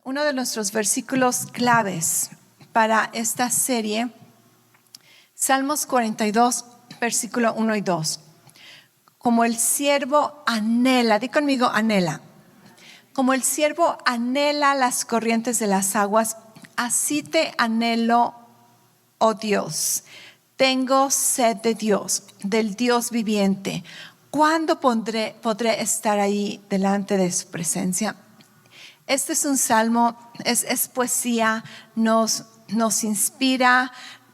uno de nuestros versículos claves para esta serie, Salmos 42, versículo 1 y 2. Como el siervo anhela, di conmigo anhela. Como el siervo anhela las corrientes de las aguas, así te anhelo, oh Dios. Tengo sed de Dios, del Dios viviente. ¿Cuándo podré estar ahí delante de su presencia? Este es un salmo, es poesía, nos inspira,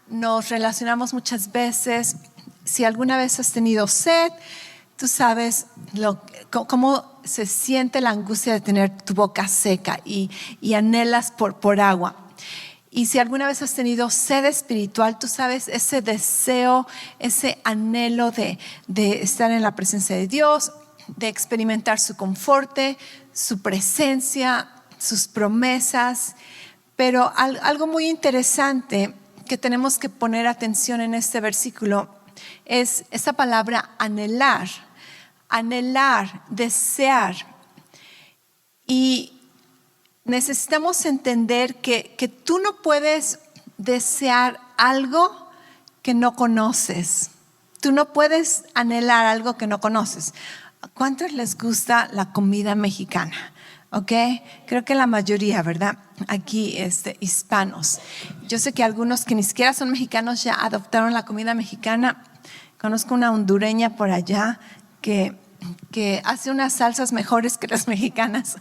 nos relacionamos muchas veces. Si alguna vez has tenido sed, tú sabes cómo se siente la angustia de tener tu boca seca y anhelas por agua. Y si alguna vez has tenido sed espiritual, tú sabes ese deseo, ese anhelo de estar en la presencia de Dios, de experimentar su confort, su presencia, sus promesas. Pero algo muy interesante que tenemos que poner atención en este versículo es esa palabra anhelar, desear. Y necesitamos entender que tú no puedes desear algo que no conoces. Tú no puedes anhelar algo que no conoces. ¿A cuántos les gusta la comida mexicana? ¿Ok? Creo que la mayoría, ¿verdad? Aquí, hispanos. Yo sé que algunos que ni siquiera son mexicanos ya adoptaron la comida mexicana. Conozco una hondureña por allá que hace unas salsas mejores que las mexicanas.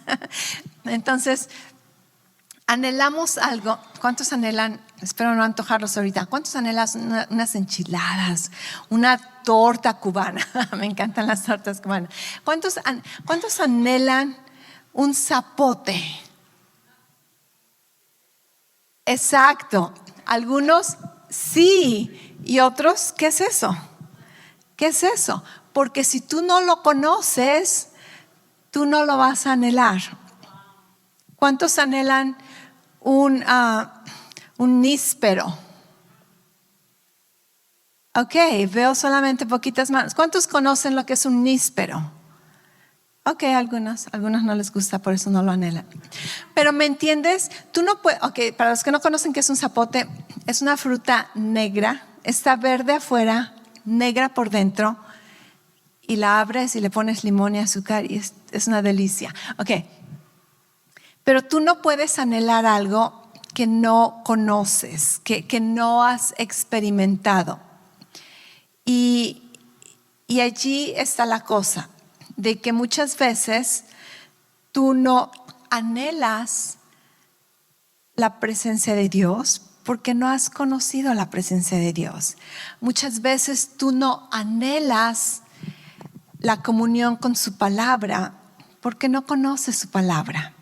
Entonces, anhelamos algo. ¿Cuántos anhelan? Espero no antojarlos ahorita. ¿Cuántos anhelan unas enchiladas? Una torta cubana. Me encantan las tortas cubanas. ¿Cuántos anhelan un zapote? Exacto. Algunos sí. ¿Y otros qué es eso? ¿Qué es eso? Porque si tú no lo conoces, tú no lo vas a anhelar. ¿Cuántos anhelan un níspero? Ok, veo solamente poquitas manos. ¿Cuántos conocen lo que es un níspero? Ok, algunos no les gusta, por eso no lo anhelan. Pero ¿me entiendes? Tú no puedes. Ok, para los que no conocen qué es un zapote, es una fruta negra, está verde afuera, negra por dentro, y la abres y le pones limón y azúcar y es una delicia. Ok, pero tú no puedes anhelar algo que no conoces, que no has experimentado. Y allí está la cosa, de que muchas veces tú no anhelas la presencia de Dios porque no has conocido la presencia de Dios. Muchas veces tú no anhelas la comunión con su palabra porque no conoces su palabra.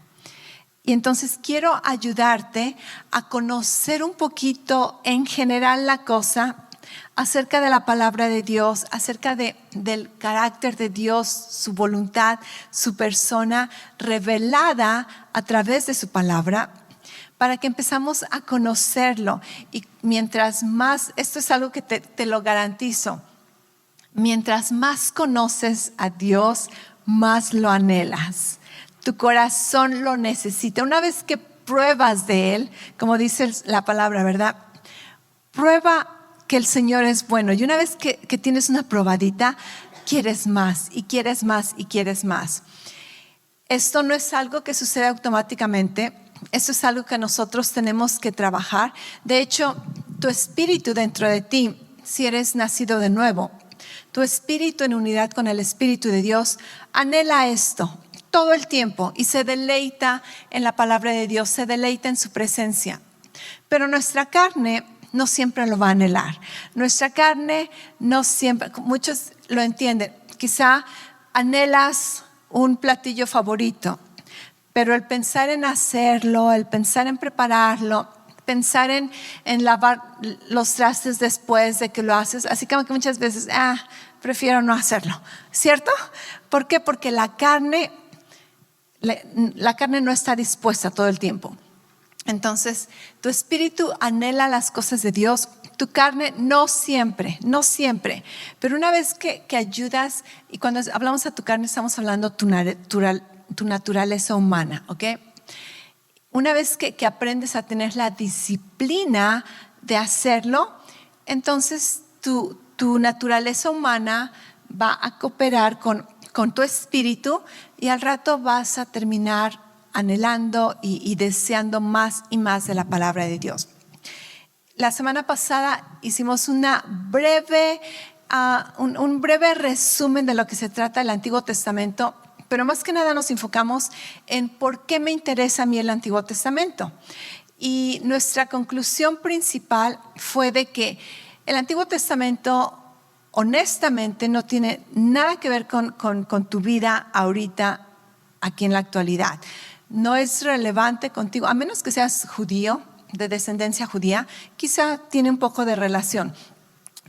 Y entonces quiero ayudarte a conocer un poquito en general la cosa acerca de la palabra de Dios, acerca del carácter de Dios, su voluntad, su persona revelada a través de su palabra, para que empezamos a conocerlo. Y mientras más, esto es algo que te lo garantizo, mientras más conoces a Dios, más lo anhelas. Tu corazón lo necesita. Una vez que pruebas de Él, como dice la palabra, ¿verdad? Prueba que el Señor es bueno. Y una vez que tienes una probadita, quieres más y quieres más y quieres más. Esto no es algo que sucede automáticamente. Esto es algo que nosotros tenemos que trabajar. De hecho, tu espíritu dentro de ti, si eres nacido de nuevo, tu espíritu en unidad con el Espíritu de Dios, anhela esto todo el tiempo y se deleita en la palabra de Dios, se deleita en su presencia. Pero nuestra carne no siempre lo va a anhelar. Nuestra carne no siempre, muchos lo entienden. Quizá anhelas un platillo favorito, pero el pensar en hacerlo, el pensar en prepararlo, pensar en lavar los trastes después de que lo haces, así como que muchas veces, prefiero no hacerlo, ¿cierto? ¿Por qué? Porque la carne no está dispuesta todo el tiempo. Entonces, tu espíritu anhela las cosas de Dios, tu carne no siempre, pero una vez que ayudas, y cuando hablamos a tu carne estamos hablando tu naturaleza humana, ¿ok? una vez que aprendes a tener la disciplina de hacerlo, entonces tu naturaleza humana va a cooperar con tu espíritu y al rato vas a terminar anhelando y deseando más y más de la palabra de Dios. La semana pasada hicimos un breve resumen de lo que se trata del Antiguo Testamento, pero más que nada nos enfocamos en por qué me interesa a mí el Antiguo Testamento. Y nuestra conclusión principal fue de que el Antiguo Testamento honestamente no tiene nada que ver con tu vida ahorita, aquí en la actualidad. No es relevante contigo, a menos que seas judío, de descendencia judía, quizá tiene un poco de relación.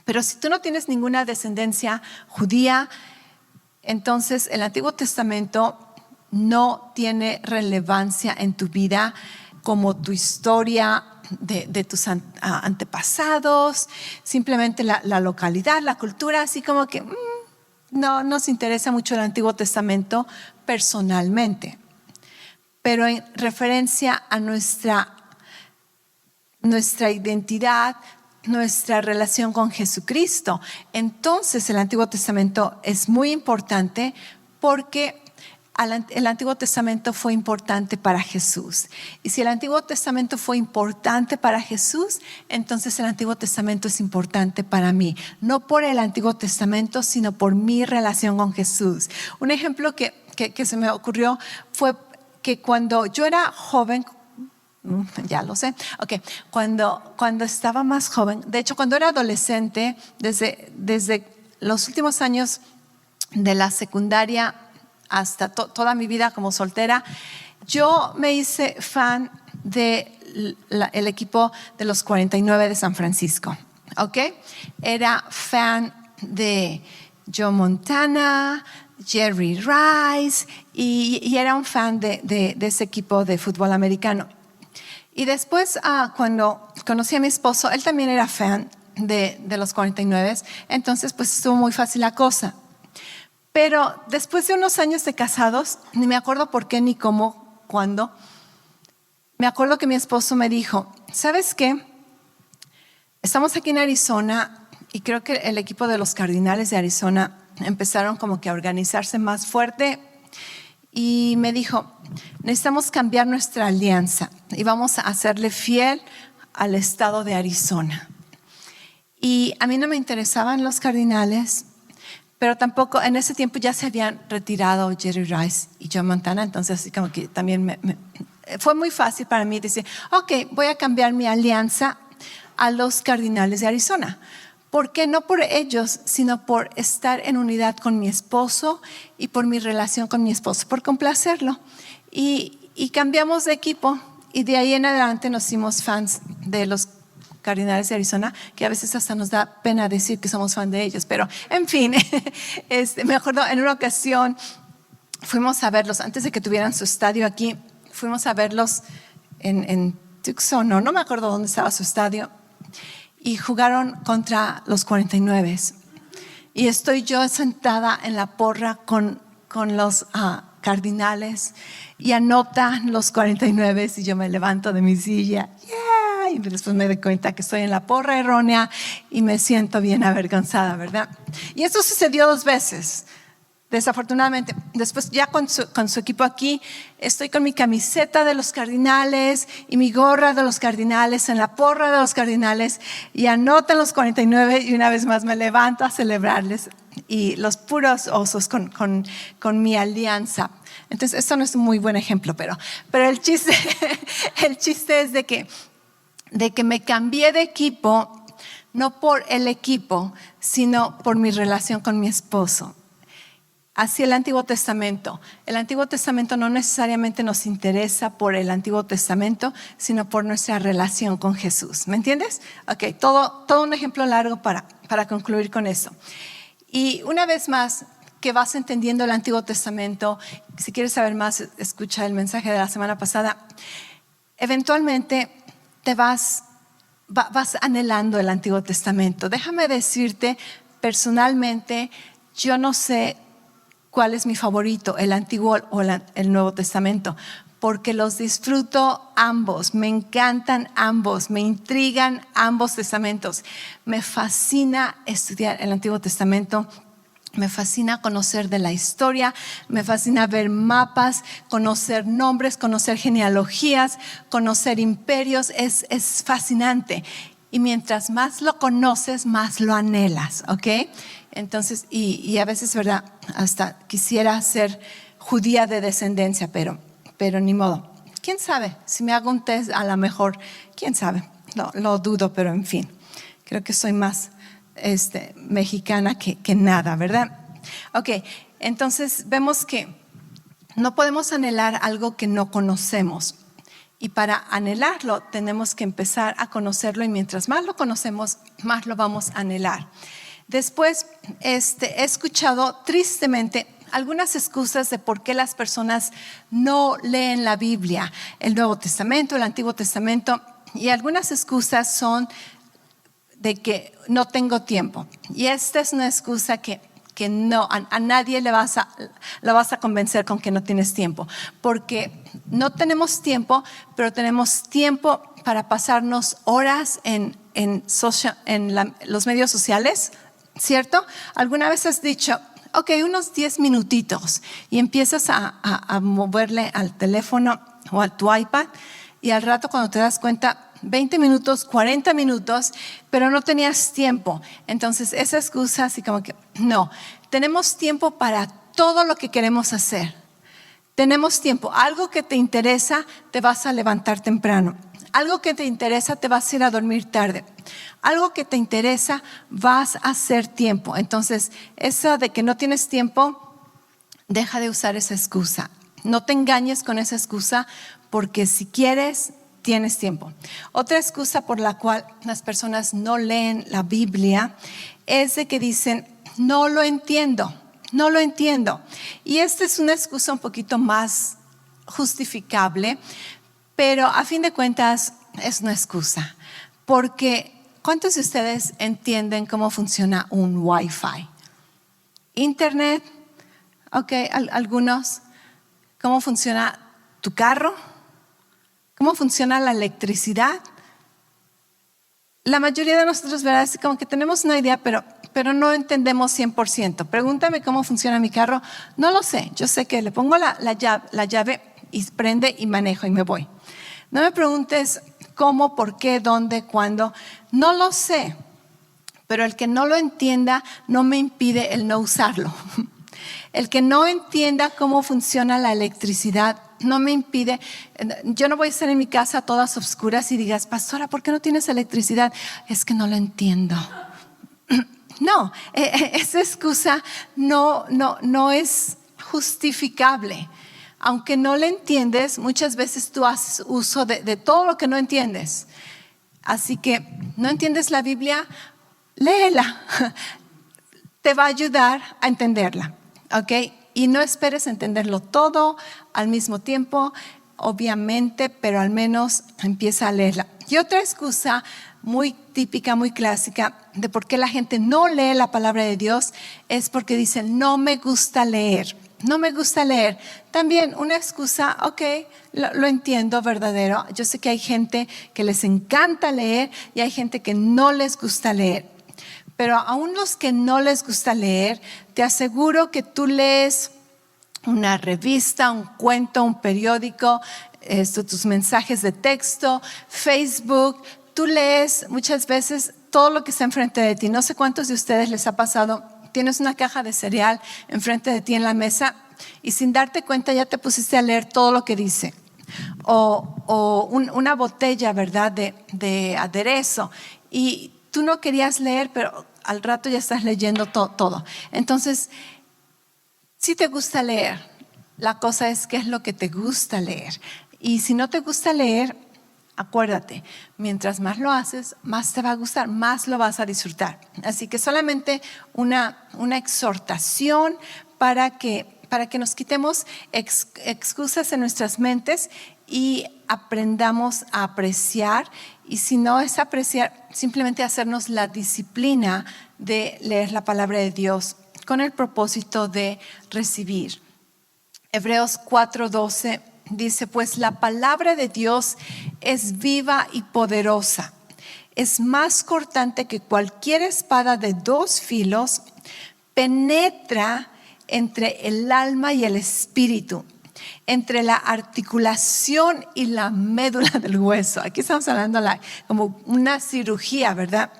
Pero si tú no tienes ninguna descendencia judía, entonces el Antiguo Testamento no tiene relevancia en tu vida como tu historia de tus antepasados, simplemente la localidad, la cultura, así como que no nos interesa mucho el Antiguo Testamento personalmente. Pero en referencia a nuestra identidad, nuestra relación con Jesucristo, entonces el Antiguo Testamento es muy importante porque el Antiguo Testamento fue importante para Jesús. Y si el Antiguo Testamento fue importante para Jesús, entonces el Antiguo Testamento es importante para mí. No por el Antiguo Testamento, sino por mi relación con Jesús. Un ejemplo que se me ocurrió fue que cuando yo era joven, ya lo sé, cuando estaba más joven, de hecho cuando era adolescente, desde los últimos años de la secundaria hasta toda mi vida como soltera, yo me hice fan del equipo de los 49 de San Francisco. Era fan de Joe Montana, Jerry Rice y era un fan de ese equipo de fútbol americano. Y después cuando conocí a mi esposo, él también era fan de los 49, entonces pues estuvo muy fácil la cosa. Pero después de unos años de casados, ni me acuerdo por qué, ni cómo, cuándo, me acuerdo que mi esposo me dijo, ¿sabes qué? Estamos aquí en Arizona y creo que el equipo de los Cardinales de Arizona empezaron como que a organizarse más fuerte y me dijo, necesitamos cambiar nuestra alianza y vamos a hacerle fiel al estado de Arizona. Y a mí no me interesaban los Cardinales, pero tampoco en ese tiempo ya se habían retirado Jerry Rice y Joe Montana, entonces así como que también fue muy fácil para mí decir, voy a cambiar mi alianza a los Cardinales de Arizona. ¿Por qué? No por ellos, sino por estar en unidad con mi esposo y por mi relación con mi esposo, por complacerlo. Y cambiamos de equipo y de ahí en adelante nos hicimos fans de los Cardinales de Arizona, que a veces hasta nos da pena decir que somos fan de ellos, pero en fin, me acuerdo en una ocasión fuimos a verlos, antes de que tuvieran su estadio aquí, fuimos a verlos en Tucson, no me acuerdo dónde estaba su estadio, y jugaron contra los 49. Y estoy yo sentada en la porra con los Cardinales y anotan los 49 y yo me levanto de mi silla. Y después me doy cuenta que estoy en la porra errónea y me siento bien avergonzada, ¿verdad? Y esto sucedió 2 veces, desafortunadamente. Después ya con su equipo aquí, estoy con mi camiseta de los Cardinales y mi gorra de los Cardinales, en la porra de los Cardinales, y anotan los 49 y una vez más me levanto a celebrarles y los puros osos con mi alianza. Entonces esto no es un muy buen ejemplo, pero el chiste es de que me cambié de equipo, no por el equipo, sino por mi relación con mi esposo. Así el Antiguo Testamento. El Antiguo Testamento no necesariamente nos interesa por el Antiguo Testamento, sino por nuestra relación con Jesús. ¿Me entiendes? Todo un ejemplo largo para concluir con eso. Y una vez más, que vas entendiendo el Antiguo Testamento, si quieres saber más, escucha el mensaje de la semana pasada. Eventualmente vas anhelando el Antiguo Testamento. Déjame decirte, personalmente, yo no sé cuál es mi favorito, el Antiguo o el Nuevo Testamento, porque los disfruto ambos, me encantan ambos, me intrigan ambos testamentos. Me fascina estudiar el Antiguo Testamento. Me fascina conocer de la historia, me fascina ver mapas, conocer nombres, conocer genealogías, conocer imperios, es fascinante. Y mientras más lo conoces, más lo anhelas, ¿ok? Entonces, y a veces, ¿verdad? Hasta quisiera ser judía de descendencia, pero ni modo. ¿Quién sabe? Si me hago un test, a lo mejor, ¿quién sabe? Lo dudo, pero en fin, creo que soy más mexicana que nada, ¿verdad? Ok, entonces vemos que no podemos anhelar algo que no conocemos. Y para anhelarlo tenemos que empezar a conocerlo, y mientras más lo conocemos, más lo vamos a anhelar. Después he escuchado tristemente algunas excusas de por qué las personas no leen la Biblia, el Nuevo Testamento, el Antiguo Testamento, y algunas excusas son de que no tengo tiempo. Y esta es una excusa que no, a nadie lo vas a convencer con que no tienes tiempo, porque no tenemos tiempo, pero tenemos tiempo para pasarnos horas en los medios sociales, ¿cierto? ¿Alguna vez has dicho, ok, unos 10 minutitos, y empiezas a moverle al teléfono o a tu iPad, y al rato cuando te das cuenta, 20 minutos, 40 minutos, pero no tenías tiempo? Entonces esa excusa así como que no, tenemos tiempo para todo lo que queremos hacer. Tenemos tiempo, algo que te interesa, te vas a levantar temprano. Algo que te interesa, te vas a ir a dormir tarde. Algo que te interesa, vas a hacer tiempo. Entonces, eso de que no tienes tiempo, deja de usar esa excusa. No te engañes con esa excusa, porque si quieres, tienes tiempo. Otra excusa por la cual las personas no leen la Biblia es de que dicen, no lo entiendo. Y esta es una excusa un poquito más justificable, pero a fin de cuentas es una excusa. Porque ¿cuántos de ustedes entienden cómo funciona un Wi-Fi? Internet, ok, algunos. ¿Cómo funciona tu carro? ¿Cómo funciona la electricidad? La mayoría de nosotros, ¿verdad? Así como que tenemos una idea, pero no entendemos 100%. Pregúntame cómo funciona mi carro. No lo sé. Yo sé que le pongo la llave y prende y manejo y me voy. No me preguntes cómo, por qué, dónde, cuándo. No lo sé. Pero el que no lo entienda no me impide el no usarlo. El que no entienda cómo funciona la electricidad no me impide. Yo no voy a estar en mi casa a todas oscuras y digas, pastora, ¿por qué no tienes electricidad? Es que no lo entiendo. No, esa excusa no es justificable. Aunque no le entiendes, muchas veces tú haces uso de todo lo que no entiendes. Así que, ¿no entiendes la Biblia? Léela. Te va a ayudar a entenderla, ¿ok? Y no esperes entenderlo todo al mismo tiempo, obviamente, pero al menos empieza a leerla. Y otra excusa muy típica, muy clásica de por qué la gente no lee la palabra de Dios es porque dicen, no me gusta leer. No me gusta leer. También una excusa, ok, lo entiendo, verdadero. Yo sé que hay gente que les encanta leer y hay gente que no les gusta leer. Pero aún los que no les gusta leer, te aseguro que tú lees una revista, un cuento, un periódico, tus mensajes de texto, Facebook. Tú lees muchas veces todo lo que está enfrente de ti. No sé cuántos de ustedes les ha pasado. Tienes una caja de cereal enfrente de ti en la mesa y sin darte cuenta ya te pusiste a leer todo lo que dice. O una botella, ¿verdad? De aderezo. Y tú no querías leer, pero al rato ya estás leyendo todo. Entonces, si te gusta leer, la cosa es qué es lo que te gusta leer. Y si no te gusta leer, acuérdate, mientras más lo haces, más te va a gustar, más lo vas a disfrutar. Así que solamente una exhortación para que nos quitemos excusas en nuestras mentes y aprendamos a apreciar. Y si no es apreciar, simplemente hacernos la disciplina de leer la palabra de Dios con el propósito de recibir. Hebreos 4:12 dice, pues la palabra de Dios es viva y poderosa. Es más cortante que cualquier espada de 2 filos, penetra entre el alma y el espíritu, entre la articulación y la médula del hueso. Aquí estamos hablando como una cirugía, ¿verdad?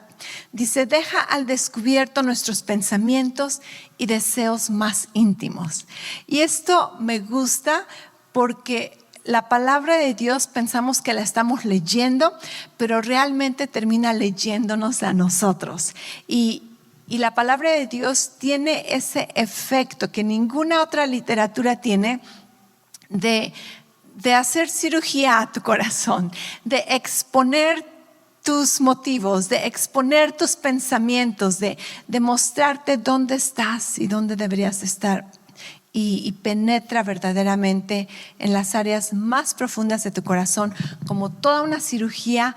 Dice, deja al descubierto nuestros pensamientos y deseos más íntimos. Y esto me gusta porque la palabra de Dios pensamos que la estamos leyendo, pero realmente termina leyéndonos a nosotros. Y la palabra de Dios tiene ese efecto que ninguna otra literatura tiene de hacer cirugía a tu corazón, de exponer tus motivos, de exponer tus pensamientos, de mostrarte dónde estás y dónde deberías estar. Y penetra verdaderamente en las áreas más profundas de tu corazón, como toda una cirugía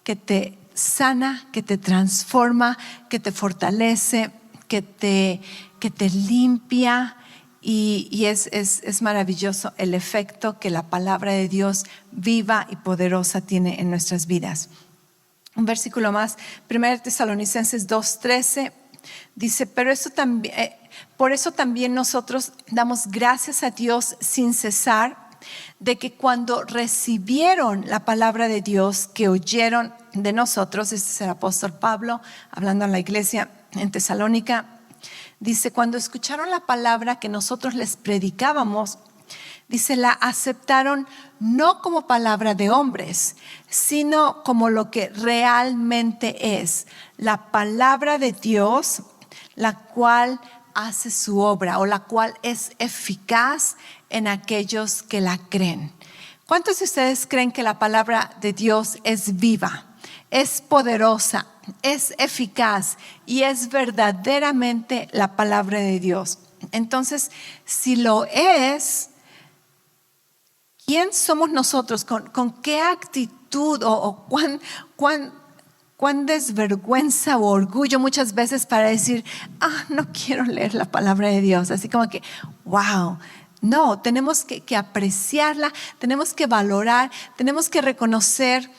que te sana, que te transforma, que te fortalece, que te limpia. Y es maravilloso el efecto que la palabra de Dios viva y poderosa tiene en nuestras vidas. Un versículo más, 1 Tesalonicenses 2:13, dice, por eso también nosotros damos gracias a Dios sin cesar, de que cuando recibieron la palabra de Dios que oyeron de nosotros, este es el apóstol Pablo hablando a la iglesia en Tesalónica, dice, cuando escucharon la palabra que nosotros les predicábamos, dice, la aceptaron no como palabra de hombres, sino como lo que realmente es, la palabra de Dios, la cual hace su obra o la cual es eficaz en aquellos que la creen. ¿Cuántos de ustedes creen que la palabra de Dios es viva, es poderosa, es eficaz y es verdaderamente la palabra de Dios? Entonces, si lo es, ¿quién somos nosotros? ¿Con qué actitud o cuán desvergüenza o orgullo muchas veces para decir, no quiero leer la palabra de Dios? Así como que, wow. No, tenemos que apreciarla, tenemos que valorar, tenemos que reconocer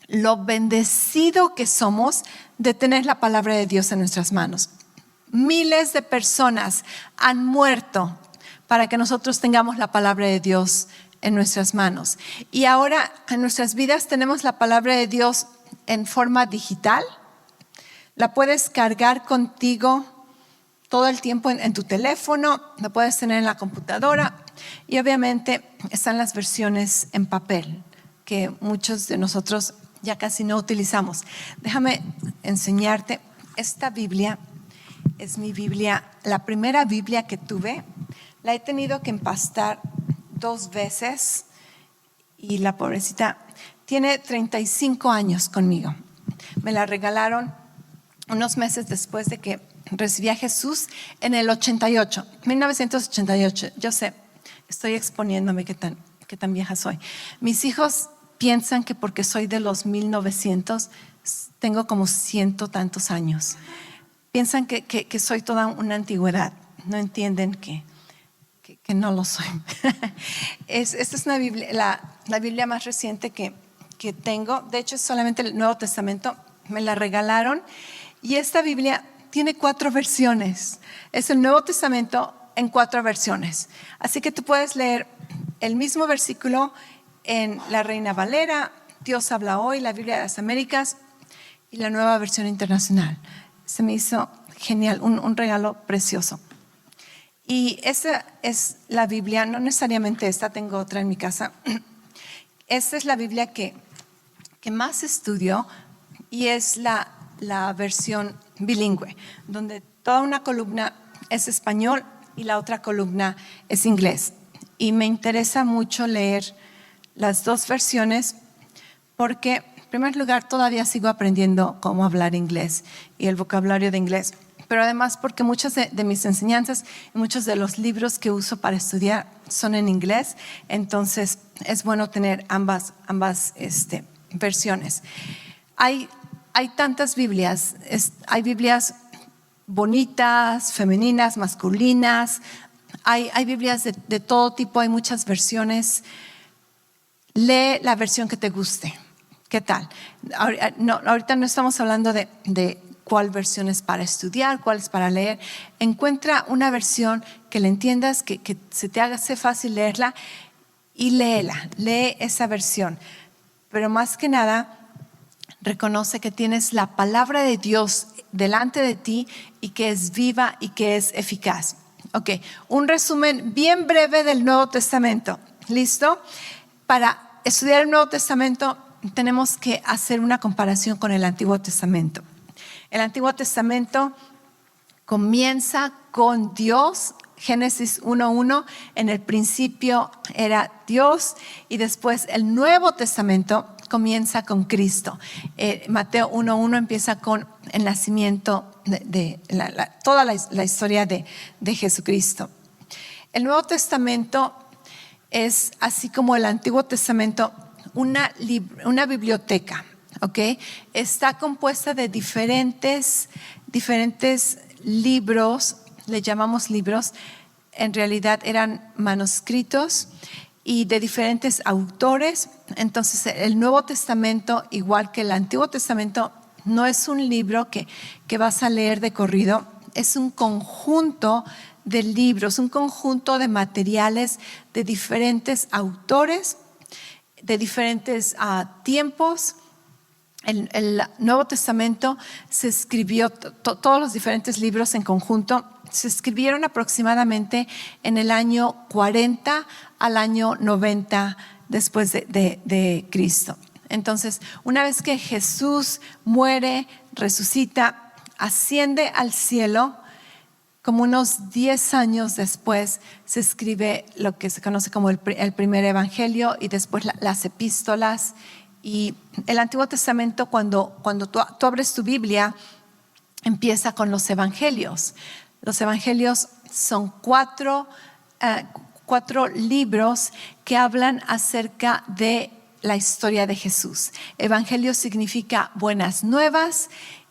lo bendecido que somos de tener la palabra de Dios en nuestras manos. Miles de personas han muerto para que nosotros tengamos la palabra de Dios en nuestras manos. Y ahora en nuestras vidas tenemos la palabra de Dios en forma digital. La puedes cargar contigo todo el tiempo en tu teléfono, la puedes tener en la computadora y obviamente están las versiones en papel que muchos de nosotros ya casi no utilizamos. Déjame enseñarte. Esta Biblia es mi Biblia, la primera Biblia que tuve. La he tenido que empastar 2 veces y la pobrecita tiene 35 años conmigo. Me la regalaron unos meses después de que recibí a Jesús en el 1988. Yo sé, estoy exponiéndome qué tan vieja soy. Mis hijos piensan que porque soy de los 1900 tengo como 100 tantos años. Piensan que soy toda una antigüedad. No entienden que no lo soy. Esta es una Biblia, la Biblia más reciente que tengo. De hecho, es solamente el Nuevo Testamento. Me la regalaron. Y esta Biblia tiene 4 versiones. Es el Nuevo Testamento en 4 versiones. Así que tú puedes leer el mismo versículo en la Reina Valera, Dios habla hoy, la Biblia de las Américas y la Nueva Versión Internacional. Se me hizo genial, un regalo precioso. Y esa es la Biblia, no necesariamente esta, tengo otra en mi casa. Esta es la Biblia que más estudio y es la versión bilingüe, donde toda una columna es español y la otra columna es inglés. Y me interesa mucho leer las 2 versiones porque, en primer lugar, todavía sigo aprendiendo cómo hablar inglés y el vocabulario de inglés, pero además porque muchas de mis enseñanzas y muchos de los libros que uso para estudiar son en inglés, entonces es bueno tener ambas versiones. Hay tantas Biblias, hay Biblias bonitas, femeninas, masculinas, hay Biblias de todo tipo, hay muchas versiones. lee la versión que te guste. ¿Qué tal? Ahorita no estamos hablando de cuál versión es para estudiar, cuál es para leer. Encuentra una versión que le entiendas, que se te hace fácil leerla y léela. Lee esa versión. Pero más que nada, reconoce que tienes la palabra de Dios delante de ti y que es viva y que es eficaz. Ok, un resumen bien breve del Nuevo Testamento. ¿Listo? Para estudiar el Nuevo Testamento tenemos que hacer una comparación con el Antiguo Testamento. El Antiguo Testamento comienza con Dios. Génesis 1:1, en el principio era Dios, y después el Nuevo Testamento comienza con Cristo. Mateo 1:1 empieza con el nacimiento de toda la historia de Jesucristo. El Nuevo Testamento es, así como el Antiguo Testamento, una biblioteca, ¿ok? Está compuesta de diferentes libros. Le llamamos libros, en realidad eran manuscritos y de diferentes autores. Entonces el Nuevo Testamento, igual que el Antiguo Testamento, no es un libro que vas a leer de corrido, es un conjunto de libros, un conjunto de materiales de diferentes autores, de diferentes tiempos. El Nuevo Testamento se escribió, todos los diferentes libros en conjunto se escribieron aproximadamente en el año 40 al año 90 después de Cristo. Entonces, una vez que Jesús muere, resucita, asciende al cielo, como unos 10 años después se escribe lo que se conoce como el primer evangelio, y después las epístolas. Y el Antiguo Testamento, cuando tú abres tu Biblia, empieza con los evangelios. Los evangelios son cuatro libros que hablan acerca de la historia de Jesús. Evangelio significa buenas nuevas,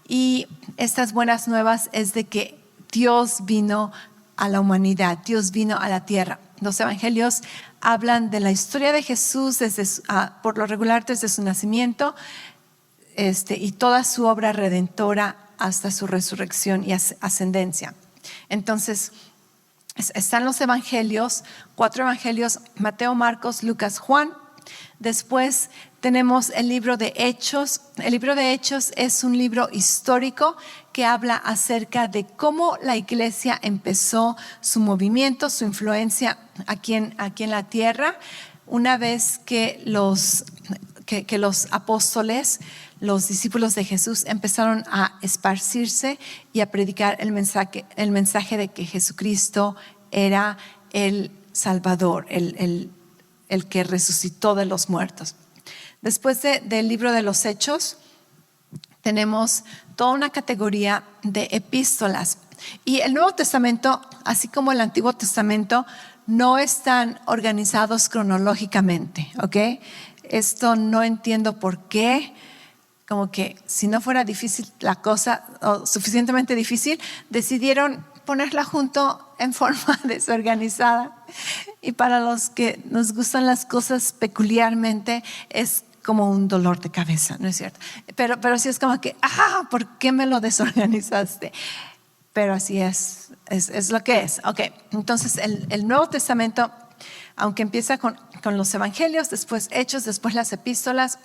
y estas buenas nuevas es de que Dios vino a la humanidad, Dios vino a la tierra. Los evangelios hablan de la historia de Jesús por lo regular desde su nacimiento y toda su obra redentora hasta su resurrección y ascendencia. Entonces, están los evangelios, 4 evangelios: Mateo, Marcos, Lucas, Juan. Después tenemos el libro de Hechos. El libro de Hechos es un libro histórico que habla acerca de cómo la iglesia empezó su movimiento, su influencia aquí en la tierra, una vez que los apóstoles, los discípulos de Jesús, empezaron a esparcirse y a predicar el mensaje de que Jesucristo era el Salvador, el que resucitó de los muertos. Después del libro de los Hechos, tenemos toda una categoría de epístolas. Y el Nuevo Testamento, así como el Antiguo Testamento, no están organizados cronológicamente, ¿ok? Esto no entiendo por qué. Como que si no fuera difícil la cosa, o suficientemente difícil, decidieron ponerla junto en forma desorganizada. Y para los que nos gustan las cosas peculiarmente, es como un dolor de cabeza, ¿no es cierto? Pero sí es como que, ¿por qué me lo desorganizaste? Pero así es lo que es. Ok, entonces el Nuevo Testamento, aunque empieza con los evangelios, después Hechos, después las epístolas,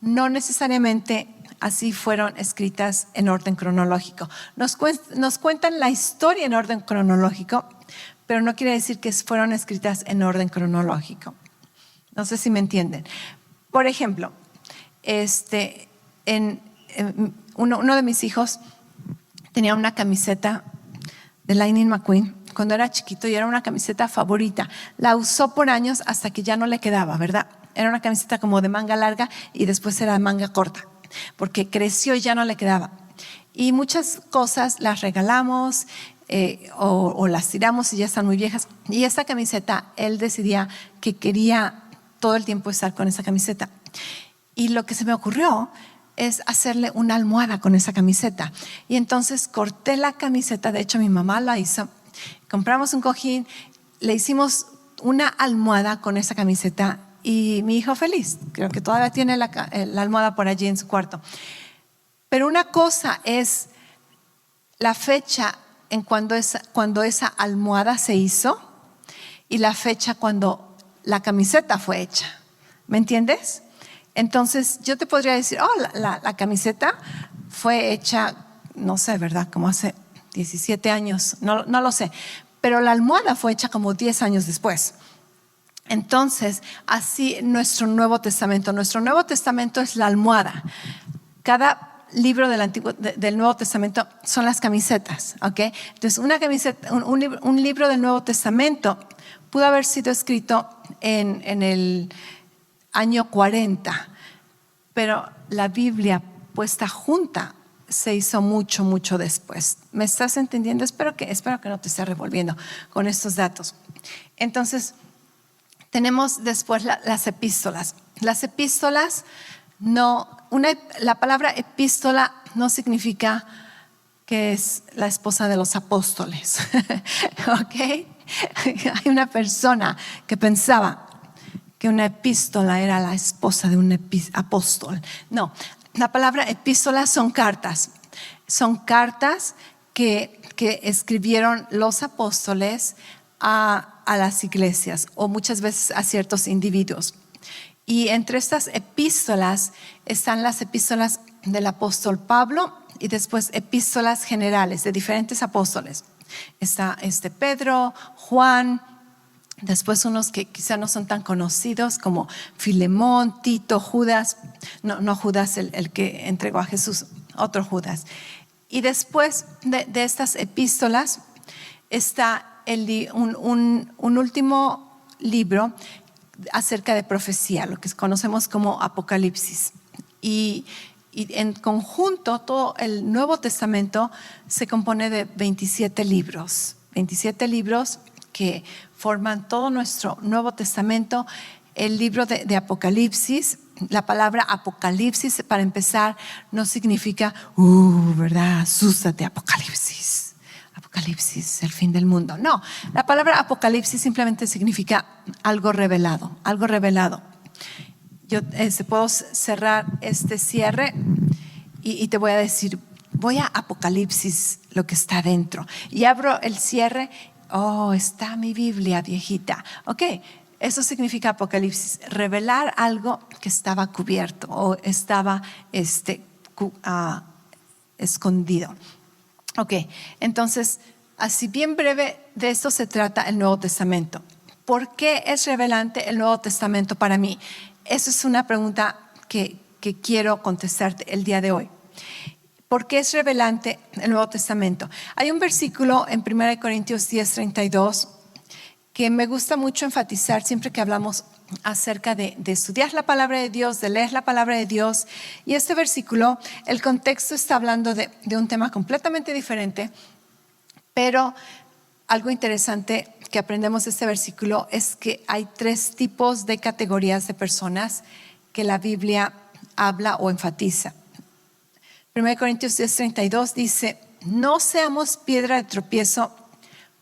no necesariamente así fueron escritas en orden cronológico. Nos cuentan la historia en orden cronológico, pero no quiere decir que fueron escritas en orden cronológico. No sé si me entienden. Por ejemplo, uno de mis hijos tenía una camiseta de Lightning McQueen cuando era chiquito, y era una camiseta favorita. La usó por años hasta que ya no le quedaba, ¿verdad? Era una camiseta como de manga larga y después era de manga corta, porque creció y ya no le quedaba. Y muchas cosas las regalamos o las tiramos y ya están muy viejas. Y esa camiseta, él decidía que quería todo el tiempo estar con esa camiseta. Y lo que se me ocurrió es hacerle una almohada con esa camiseta. Y entonces corté la camiseta, de hecho mi mamá la hizo. Compramos un cojín, le hicimos una almohada con esa camiseta y mi hijo feliz. Creo que todavía tiene la almohada por allí en su cuarto. Pero una cosa es la fecha en cuando esa almohada se hizo y la fecha cuando la camiseta fue hecha. ¿Me entiendes? Entonces yo te podría decir, la camiseta fue hecha, no sé, ¿verdad? Como hace 17 años, no lo sé. Pero la almohada fue hecha como 10 años después. Entonces, así nuestro Nuevo Testamento es la almohada. Cada libro del Nuevo Testamento son las camisetas, ¿ok? Entonces, una camiseta, un libro del Nuevo Testamento pudo haber sido escrito en el año 40, pero la Biblia puesta junta se hizo mucho, mucho después. ¿Me estás entendiendo? Espero que no te esté revolviendo con estos datos. Entonces, tenemos después las epístolas. Las epístolas la palabra epístola no significa que es la esposa de los apóstoles. ¿Ok? Hay una persona que pensaba que una epístola era la esposa de un apóstol. No, la palabra epístola son cartas. Son cartas que escribieron los apóstoles a las iglesias o muchas veces a ciertos individuos. Y entre estas epístolas están las epístolas del apóstol Pablo y después epístolas generales de diferentes apóstoles. Está Pedro, Juan, después unos que quizá no son tan conocidos como Filemón, Tito, Judas, no Judas el que entregó a Jesús, otro Judas. Y después de estas epístolas está un último libro acerca de profecía, lo que conocemos como Apocalipsis. Y en conjunto todo el Nuevo Testamento se compone de 27 libros que forman todo nuestro Nuevo Testamento. El libro de Apocalipsis, la palabra Apocalipsis, para empezar, no significa, ¿verdad? Asústate, Apocalipsis, el fin del mundo. No, la palabra Apocalipsis simplemente significa algo revelado, algo revelado. Yo puedo cerrar este cierre y te voy a decir, voy a Apocalipsis, lo que está dentro. Y abro el cierre, está mi Biblia viejita. Ok, eso significa Apocalipsis, revelar algo que estaba cubierto o estaba escondido. Ok, entonces, así bien breve, de esto se trata el Nuevo Testamento. ¿Por qué es relevante el Nuevo Testamento para mí? Esa es una pregunta que quiero contestarte el día de hoy. ¿Por qué es relevante el Nuevo Testamento? Hay un versículo en 1 Corintios 10:32 que me gusta mucho enfatizar siempre que hablamos acerca de estudiar la palabra de Dios, de leer la palabra de Dios. Y este versículo, el contexto está hablando de un tema completamente diferente, pero algo interesante que aprendemos de este versículo es que hay 3 tipos de categorías de personas que la Biblia habla o enfatiza. 1 Corintios 10:32 dice: no seamos piedra de tropiezo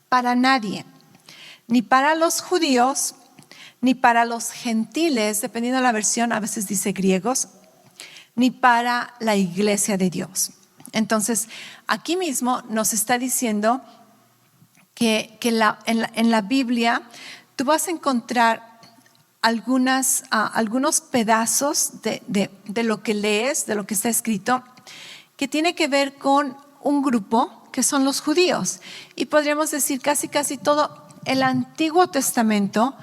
para nadie, ni para los judíos, ni para los gentiles, dependiendo de la versión, a veces dice griegos, ni para la iglesia de Dios. Entonces, aquí mismo nos está diciendo que en la Biblia tú vas a encontrar algunos pedazos de lo que lees, de lo que está escrito, que tiene que ver con un grupo que son los judíos. Y podríamos decir casi todo el Antiguo Testamento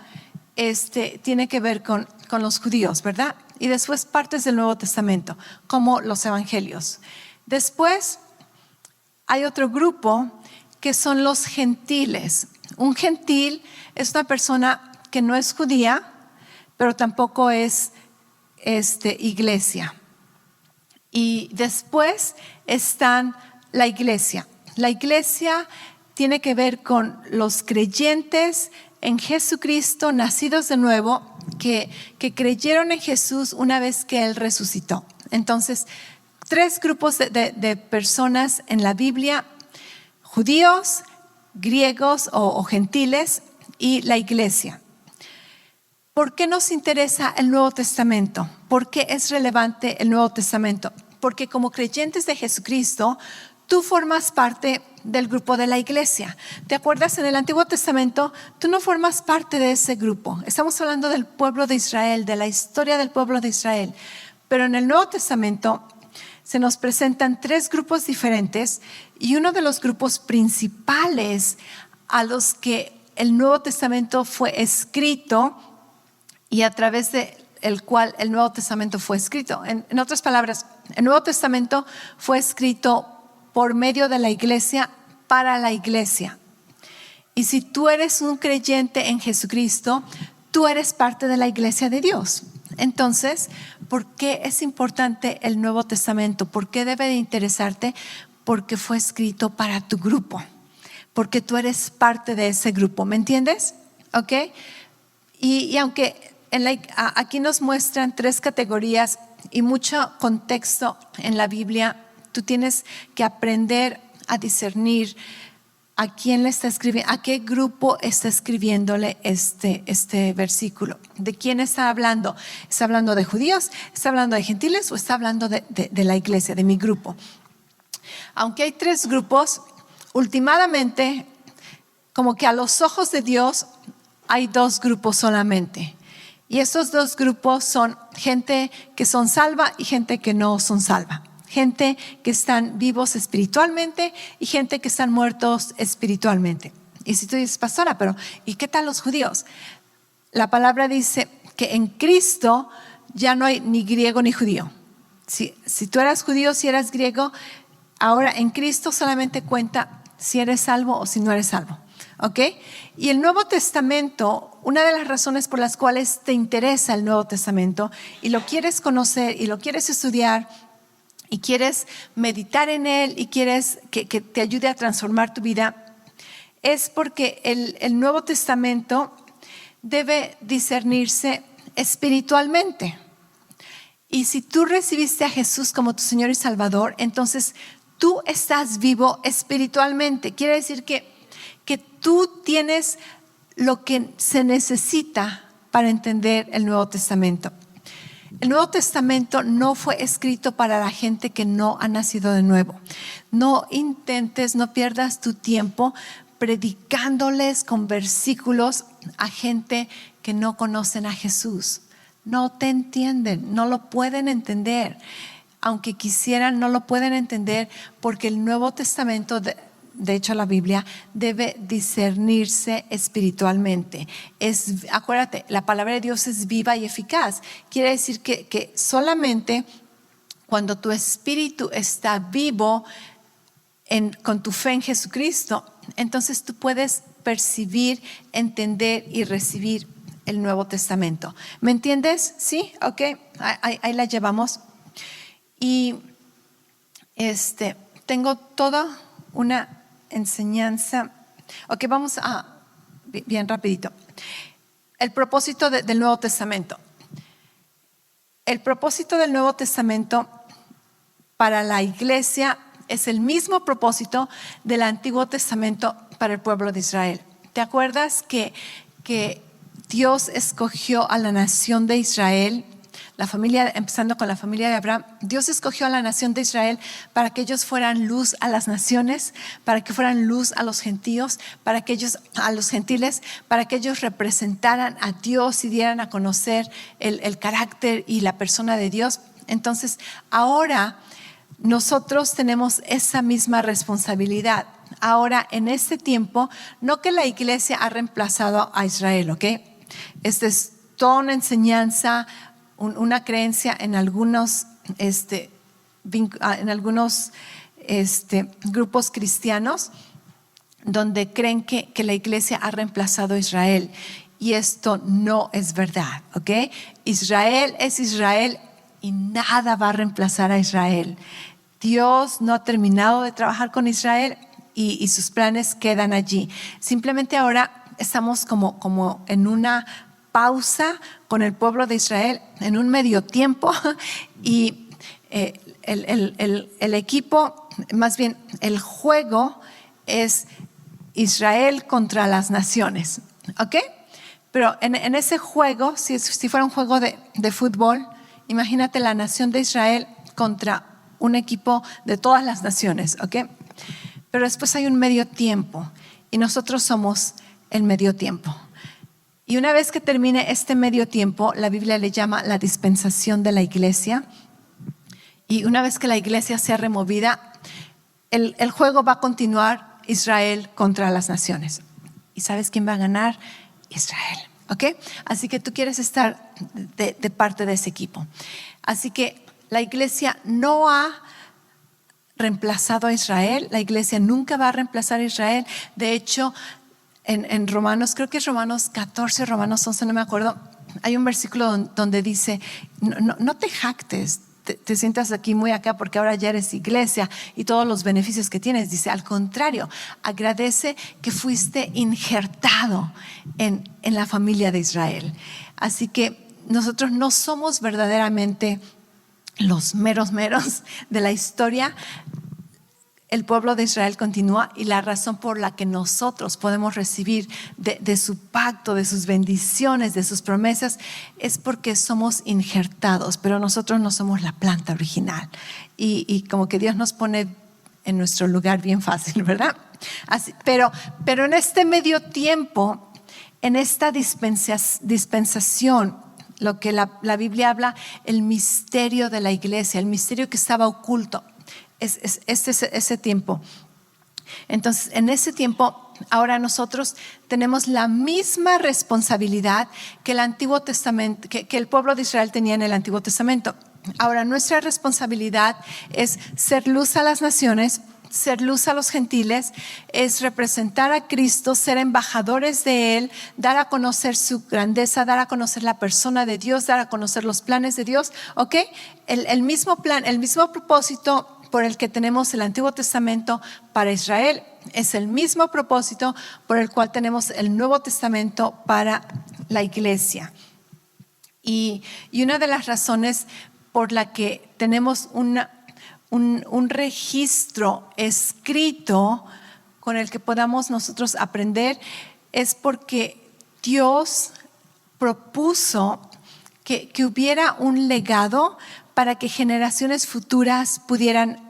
tiene que ver con los judíos, ¿verdad? Y después partes del Nuevo Testamento, como los evangelios. Después hay otro grupo que son los gentiles. Un gentil es una persona que no es judía, pero tampoco es iglesia. Y después están la iglesia. La iglesia tiene que ver con los creyentes en Jesucristo, nacidos de nuevo, que creyeron en Jesús una vez que Él resucitó. Entonces, 3 grupos de personas en la Biblia: judíos, griegos o gentiles, y la iglesia. ¿Por qué nos interesa el Nuevo Testamento? ¿Por qué es relevante el Nuevo Testamento? Porque como creyentes de Jesucristo, tú formas parte del grupo de la iglesia. ¿Te acuerdas? En el Antiguo Testamento, tú no formas parte de ese grupo. Estamos hablando del pueblo de Israel, de la historia del pueblo de Israel. Pero en el Nuevo Testamento se nos presentan 3 grupos diferentes y uno de los grupos principales a los que el Nuevo Testamento fue escrito y a través de el cual el Nuevo Testamento fue escrito. En otras palabras, el Nuevo Testamento fue escrito por medio de la iglesia para la iglesia. Y si tú eres un creyente en Jesucristo, tú eres parte de la iglesia de Dios. Entonces, ¿por qué es importante el Nuevo Testamento? ¿Por qué debe de interesarte? Porque fue escrito para tu grupo. Porque tú eres parte de ese grupo. ¿Me entiendes? ¿Ok? Y aunque aquí nos muestran 3 categorías y mucho contexto en la Biblia, tú tienes que aprender a discernir a quién le está escribiendo, a qué grupo está escribiéndole este versículo. ¿De quién está hablando? ¿Está hablando de judíos? ¿Está hablando de gentiles? ¿O está hablando de la iglesia, de mi grupo? Aunque hay 3 grupos, últimamente, como que a los ojos de Dios, hay 2 grupos solamente. Y esos 2 grupos son gente que son salva y gente que no son salva. Gente que están vivos espiritualmente y gente que están muertos espiritualmente. Y si tú dices, pastora, pero ¿y qué tal los judíos? La palabra dice que en Cristo ya no hay ni griego ni judío. Si tú eras judío, si eras griego, ahora en Cristo solamente cuenta si eres salvo o si no eres salvo. ¿Ok? Y el Nuevo Testamento, una de las razones por las cuales te interesa el Nuevo Testamento y lo quieres conocer y lo quieres estudiar y quieres meditar en él y quieres que te ayude a transformar tu vida, es porque el Nuevo Testamento debe discernirse espiritualmente. Y si tú recibiste a Jesús como tu Señor y Salvador, entonces tú estás vivo espiritualmente. Quiere decir que tú tienes lo que se necesita para entender el Nuevo Testamento. El Nuevo Testamento no fue escrito para la gente que no ha nacido de nuevo. No intentes, no pierdas tu tiempo predicándoles con versículos a gente que no conocen a Jesús. No te entienden, no lo pueden entender. Aunque quisieran, no lo pueden entender porque el Nuevo Testamento, de hecho la Biblia, debe discernirse espiritualmente. Acuérdate, la palabra de Dios es viva y eficaz. Quiere decir que solamente cuando tu espíritu está vivo con tu fe en Jesucristo, entonces tú puedes percibir, entender y recibir el Nuevo Testamento. ¿Me entiendes? ¿Sí? Ok, ahí la llevamos. Y tengo toda una enseñanza. Ok, vamos a bien rapidito. El propósito del Nuevo Testamento. El propósito del Nuevo Testamento para la iglesia es el mismo propósito del Antiguo Testamento para el pueblo de Israel. ¿Te acuerdas que Dios escogió a la nación de Israel? La familia, empezando con la familia de Abraham, Dios escogió a la nación de Israel para que ellos fueran luz a las naciones, para que fueran luz a los gentiles, a los gentiles, para que ellos representaran a Dios y dieran a conocer el carácter y la persona de Dios. Entonces, ahora nosotros tenemos esa misma responsabilidad. Ahora, en este tiempo, no que la iglesia ha reemplazado a Israel, ¿ok? Esta es toda una enseñanza, una creencia en algunos grupos cristianos donde creen que la iglesia ha reemplazado a Israel, y esto no es verdad, ¿ok? Israel es Israel y nada va a reemplazar a Israel. Dios no ha terminado de trabajar con Israel y sus planes quedan allí. Simplemente ahora estamos como en una pausa con el pueblo de Israel, en un medio tiempo, y el equipo, más bien el juego es Israel contra las naciones, ¿ok? pero en ese juego, si fuera un juego de fútbol, imagínate la nación de Israel contra un equipo de todas las naciones, ¿ok? Pero después hay un medio tiempo y nosotros somos el medio tiempo. Y una vez que termine este medio tiempo, la Biblia le llama la dispensación de la iglesia. Y una vez que la iglesia sea removida, el juego va a continuar, Israel contra las naciones. ¿Y sabes quién va a ganar? Israel, ¿ok? Así que tú quieres estar de parte de ese equipo. Así que la iglesia no ha reemplazado a Israel. La iglesia nunca va a reemplazar a Israel. De hecho, en Romanos, creo que es Romanos 14, Romanos 11, no me acuerdo, hay un versículo donde dice, no te jactes, te sientas aquí muy acá porque ahora ya eres iglesia y todos los beneficios que tienes. Dice, al contrario, agradece que fuiste injertado en la familia de Israel. Así que nosotros no somos verdaderamente los meros de la historia. El pueblo de Israel continúa, y la razón por la que nosotros podemos recibir de su pacto, de sus bendiciones, de sus promesas, es porque somos injertados, pero nosotros no somos la planta original. Y como que Dios nos pone en nuestro lugar bien fácil, ¿verdad? Así, pero en este medio tiempo, en esta dispensación, lo que la Biblia habla, el misterio de la iglesia, el misterio que estaba oculto, es ese tiempo. Entonces, en ese tiempo, ahora nosotros tenemos la misma responsabilidad que el Antiguo Testamento, que el pueblo de Israel tenía en el Antiguo Testamento. Ahora, nuestra responsabilidad es ser luz a las naciones, ser luz a los gentiles, es representar a Cristo, ser embajadores de Él, dar a conocer su grandeza, dar a conocer la persona de Dios, dar a conocer los planes de Dios, ¿ok? El mismo plan, el mismo propósito por el que tenemos el Antiguo Testamento para Israel es el mismo propósito por el cual tenemos el Nuevo Testamento para la iglesia. Y una de las razones por la que tenemos un registro escrito con el que podamos nosotros aprender es porque Dios propuso que hubiera un legado para que generaciones futuras pudieran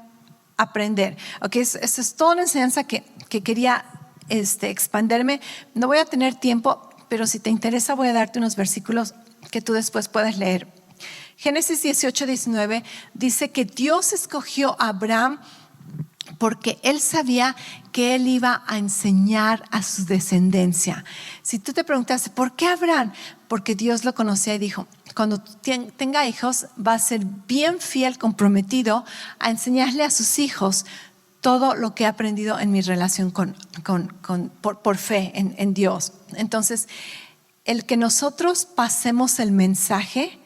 aprender. Okay, esa es toda una enseñanza que quería expandirme. No voy a tener tiempo, pero si te interesa voy a darte unos versículos que tú después puedes leer. Génesis 18:19 dice que Dios escogió a Abraham porque Él sabía que Él iba a enseñar a su descendencia. Si tú te preguntaste, ¿por qué Abraham? Porque Dios lo conocía y dijo, cuando tenga hijos va a ser bien fiel, comprometido a enseñarle a sus hijos todo lo que he aprendido en mi relación por fe en Dios. Entonces, el que nosotros pasemos el mensaje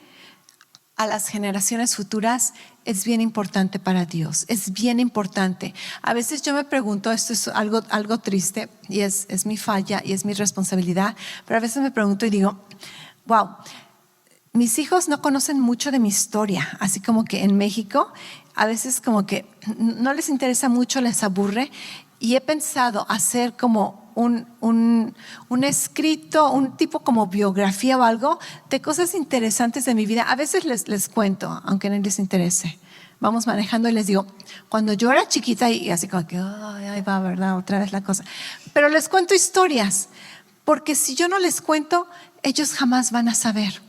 a las generaciones futuras es bien importante para Dios, es bien importante. A veces yo me pregunto, esto es algo triste y es mi falla y es mi responsabilidad, pero a veces me pregunto y digo, wow, mis hijos no conocen mucho de mi historia, así como que en México a veces como que no les interesa mucho, les aburre, y he pensado hacer como un escrito, un tipo como biografía o algo de cosas interesantes de mi vida. A veces les cuento, aunque no les interese. Vamos manejando y les digo, cuando yo era chiquita, y así como que, ahí va, ¿verdad? Otra vez la cosa. Pero les cuento historias, porque si yo no les cuento, ellos jamás van a saber.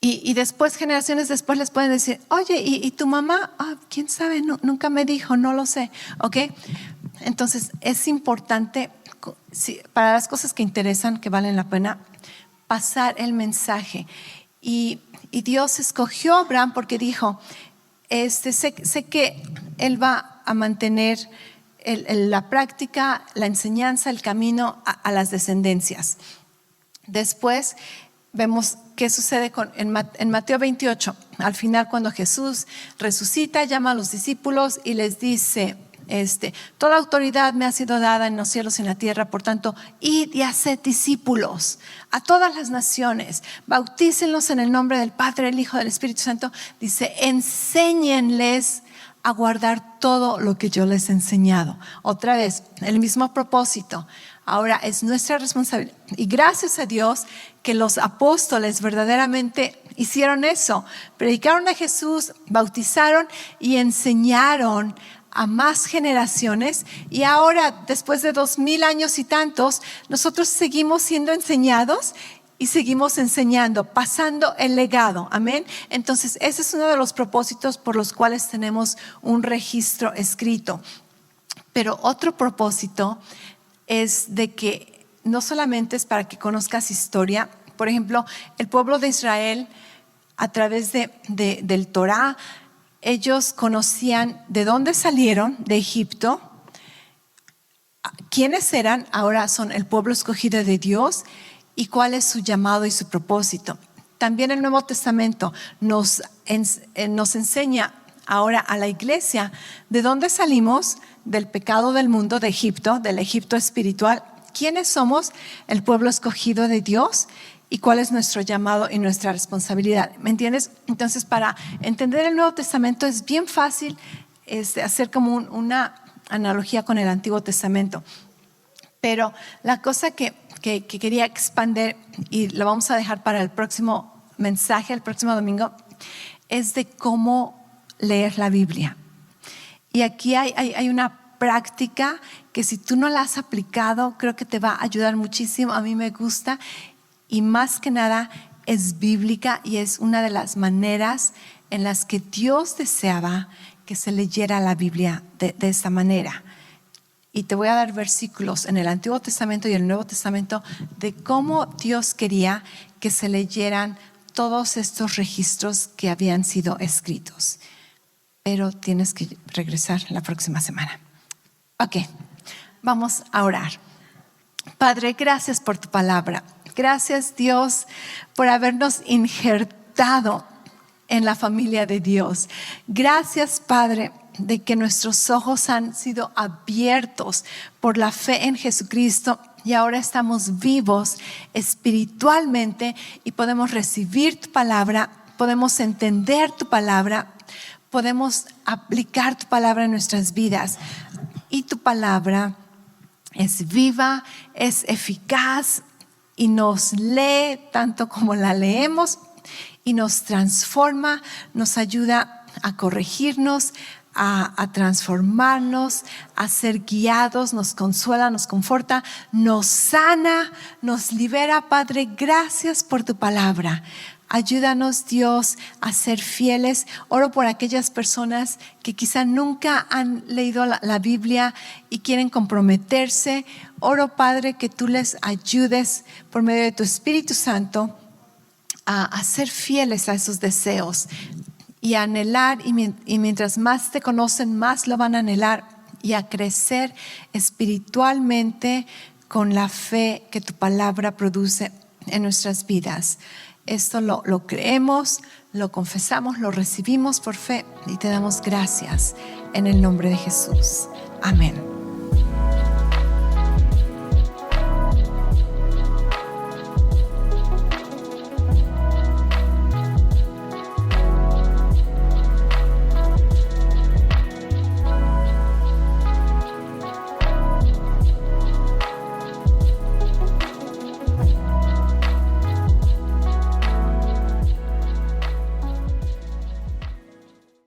Y después, generaciones después, les pueden decir, oye, ¿y tu mamá? ¿Quién sabe? Nunca me dijo, no lo sé. ¿Ok? Entonces, es importante, para las cosas que interesan, que valen la pena, pasar el mensaje. Y Dios escogió a Abraham porque dijo, sé que Él va a mantener la práctica, la enseñanza, el camino a las descendencias. Después vemos qué sucede en Mateo 28. Al final, cuando Jesús resucita, llama a los discípulos y les dice, toda autoridad me ha sido dada en los cielos y en la tierra, por tanto, id y haced discípulos a todas las naciones, bautícenlos en el nombre del Padre, del Hijo, del Espíritu Santo. Dice, enséñenles a guardar todo lo que yo les he enseñado. Otra vez, el mismo propósito. Ahora es nuestra responsabilidad. Y gracias a Dios que los apóstoles verdaderamente hicieron eso. Predicaron a Jesús, bautizaron y enseñaron a más generaciones. Y ahora, después de 2000 años y tantos, nosotros seguimos siendo enseñados y seguimos enseñando, pasando el legado. Amén. Entonces, ese es uno de los propósitos por los cuales tenemos un registro escrito. Pero otro propósito es de que no solamente es para que conozcas historia. Por ejemplo, el pueblo de Israel, a través del Torá, ellos conocían de dónde salieron de Egipto, quiénes eran, ahora son el pueblo escogido de Dios, y cuál es su llamado y su propósito. También el Nuevo Testamento nos enseña ahora a la iglesia de dónde salimos, del pecado del mundo, de Egipto, del Egipto espiritual. ¿Quiénes somos? El pueblo escogido de Dios, y cuál es nuestro llamado y nuestra responsabilidad. ¿Me entiendes? Entonces, para entender el Nuevo Testamento es bien fácil hacer como una analogía con el Antiguo Testamento. Pero la cosa que quería expandir, y lo vamos a dejar para el próximo mensaje, el próximo domingo, es de cómo leer la Biblia. Y aquí hay una práctica que si tú no la has aplicado, creo que te va a ayudar muchísimo. A mí me gusta, y más que nada es bíblica, y es una de las maneras en las que Dios deseaba que se leyera la Biblia de esta manera. Y te voy a dar versículos en el Antiguo Testamento y el Nuevo Testamento de cómo Dios quería que se leyeran todos estos registros que habían sido escritos. Pero tienes que regresar la próxima semana. Ok, vamos a orar. Padre, gracias por tu palabra. Gracias, Dios, por habernos injertado en la familia de Dios. Gracias, Padre, de que nuestros ojos han sido abiertos por la fe en Jesucristo, y ahora estamos vivos espiritualmente y podemos recibir tu palabra, podemos entender tu palabra, podemos aplicar tu palabra en nuestras vidas. Y tu palabra es viva, es eficaz, y nos lee tanto como la leemos, y nos transforma, nos ayuda a corregirnos, a transformarnos, a ser guiados, nos consuela, nos conforta, nos sana, nos libera. Padre, gracias por tu palabra. Ayúdanos, Dios, a ser fieles. Oro por aquellas personas que quizá nunca han leído la Biblia y quieren comprometerse. Oro, Padre, que tú les ayudes por medio de tu Espíritu Santo a ser fieles a esos deseos y a anhelar, y mientras más te conocen, más lo van a anhelar, y a crecer espiritualmente con la fe que tu palabra produce en nuestras vidas. Esto lo creemos, lo confesamos, lo recibimos por fe, y te damos gracias en el nombre de Jesús. Amén.